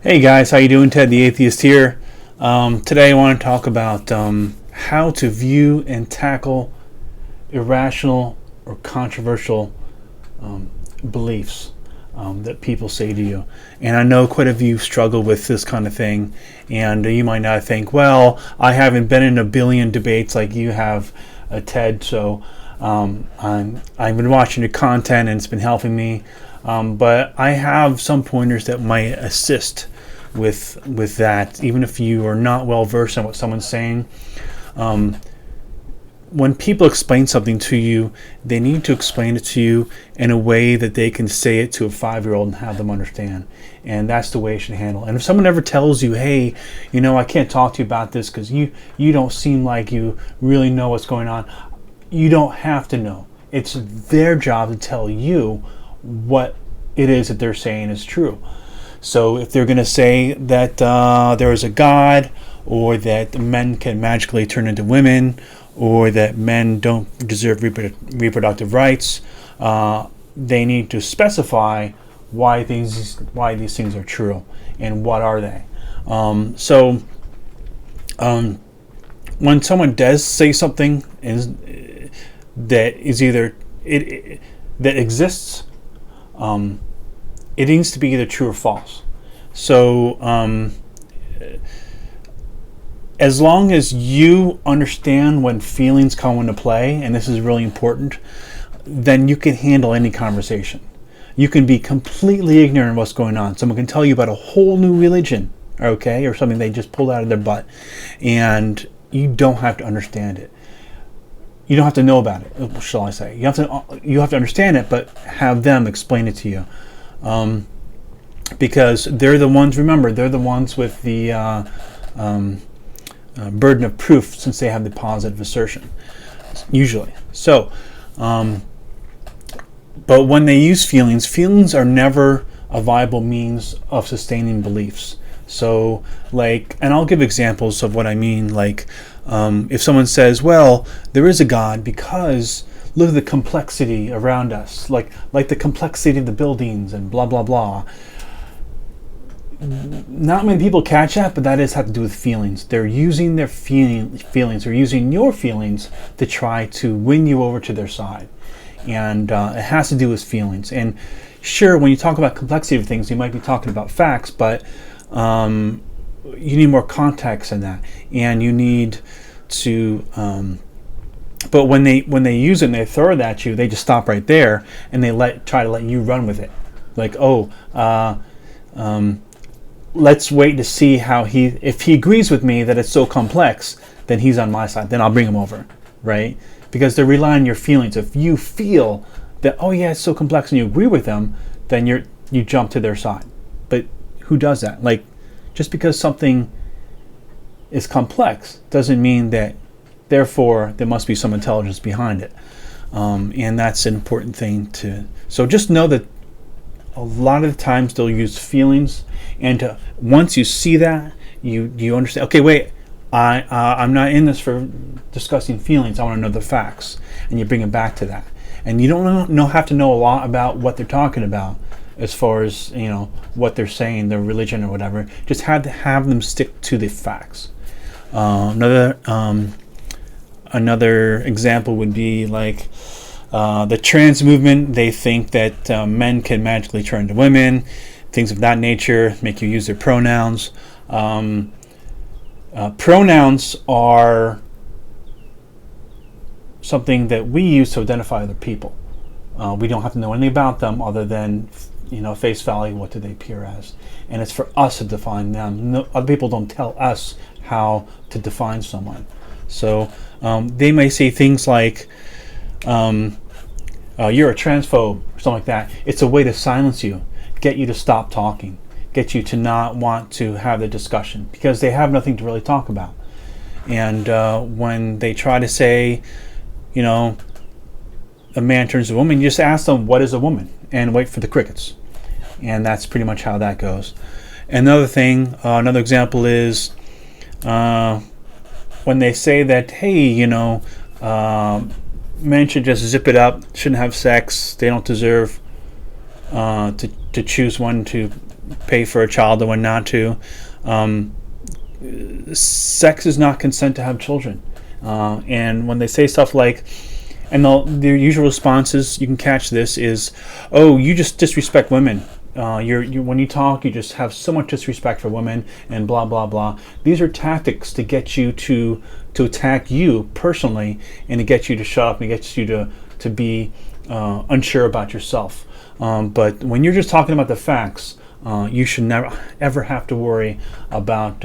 Hey guys, how you doing? Ted the Atheist here. Today I want to talk about how to view and tackle irrational or controversial beliefs that people say to you. And I know quite a few struggle with this kind of thing, and you might not think, well, I haven't been in a billion debates like you have, Ted, so I've been watching your content and it's been helping me. But I have some pointers that might assist with that, even if you are not well versed in what someone's saying. When people explain something to you, they need to explain it to you in a way that they can say it to a 5-year-old and have them understand. And that's the way it should handle. And if someone ever tells you, hey, I can't talk to you about this because you don't seem like you really know what's going on, you don't have to know. It's their job to tell you what it is that they're saying is true. So if they're going to say that there is a God, or that men can magically turn into women, or that men don't deserve reproductive rights, they need to specify why these things are true and what are they. When someone does say something that is either that exists, it needs to be either true or false. So as long as you understand when feelings come into play, and this is really important, then you can handle any conversation. You can be completely ignorant of what's going on. Someone can tell you about a whole new religion, okay, or something they just pulled out of their butt, and you don't have to understand it. You don't have to know about it, shall I say. You have to understand it, but have them explain it to you. Because they're the ones, remember, they're the ones with the burden of proof, since they have the positive assertion, usually. So, but when they use feelings are never a viable means of sustaining beliefs. So, and I'll give examples of what I mean, if someone says, well, there is a God because look at the complexity around us, like the complexity of the buildings and blah, blah, blah. Not many people catch that, but that has to do with feelings. They're using their feelings, or using your feelings to try to win you over to their side. And it has to do with feelings. And sure, when you talk about complexity of things, you might be talking about facts, but you need more context than that. And you need to... but when they use it and they throw it at you, they just stop right there and they try to let you run with it. Let's wait to see how if he agrees with me that it's so complex, then he's on my side. Then I'll bring him over, right? Because they're relying on your feelings. If you feel that, oh yeah, it's so complex, and you agree with them, then you jump to their side. But who does that? Just because something is complex doesn't mean that therefore there must be some intelligence behind it. And that's an important thing so just know that a lot of the times they'll use feelings, and once you see that, you understand, okay, wait, I'm not in this for discussing feelings, I want to know the facts, and you bring it back to that. And you don't have to know a lot about what they're talking about as far as what they're saying, their religion or whatever. Just have them stick to the facts. Another example would be the trans movement. They think that men can magically turn to women, things of that nature, make you use their pronouns. Pronouns are something that we use to identify other people. We don't have to know anything about them other than face value, what do they appear as, and it's for us to define them. No, other people don't tell us how to define someone. So they may say things like, you're a transphobe, or something like that. It's a way to silence you, get you to stop talking, get you to not want to have the discussion, because they have nothing to really talk about. And when they try to say, a man turns to a woman, you just ask them, what is a woman? And wait for the crickets. And that's pretty much how that goes. Another example is when they say that, hey, men should just zip it up, shouldn't have sex, they don't deserve to choose one to pay for a child and when not to. Sex is not consent to have children. And when they say stuff like, and their usual responses, you can catch this, is, oh, you just disrespect women. When you talk, you just have so much disrespect for women and blah, blah, blah. These are tactics to get you to attack you personally and to get you to shut up and get you to be unsure about yourself. But when you're just talking about the facts, you should never ever have to worry about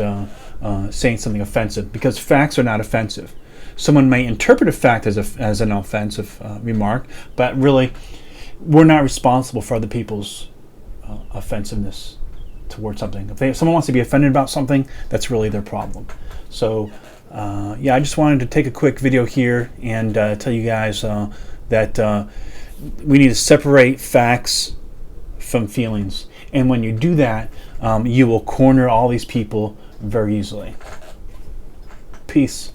saying something offensive, because facts are not offensive. Someone may interpret a fact as an offensive remark, but really, we're not responsible for other people's offensiveness towards something. If someone wants to be offended about something, that's really their problem. So, yeah, I just wanted to take a quick video here and tell you guys that we need to separate facts from feelings. And when you do that, you will corner all these people very easily. Peace.